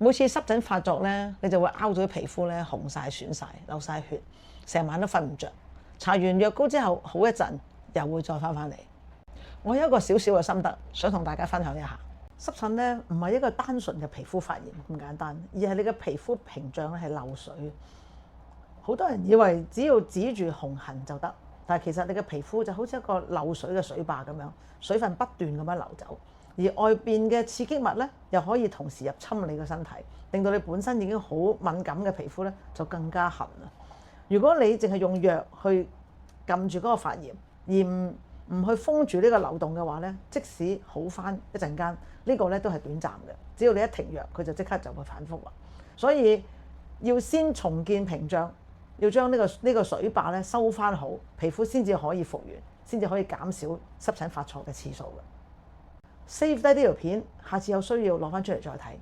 每次濕疹發作咧，你就會拗到啲皮膚咧紅晒、損晒、流晒血，成晚都瞓唔着。搽完藥膏之後好一陣，又會再翻嚟。我有一個少少嘅心得，想同大家分享一下。濕疹咧唔係一個單純嘅皮膚發炎咁簡單，而係你嘅皮膚屏障咧係漏水。好多人以為只要止住紅痕就得，但係其實你嘅皮膚就好似一個漏水嘅水壩咁樣，水分不斷咁樣流走，而外邊嘅刺激物咧又可以同時入侵你個身體，令到你本身已經好敏感嘅皮膚咧就更加痕啦。如果你淨係用藥去撳住嗰個發炎，而唔去封住呢個漏洞嘅話咧，即使好翻一陣間，呢個咧都係短暫嘅。只要你一停藥，佢就即刻就會反覆啦。所以要先重建屏障，要將呢個水壩咧收翻好，皮膚先至可以復原，先至可以減少濕疹發作嘅次數嘅。Save 低呢條片，下次有需要攞翻出嚟再睇。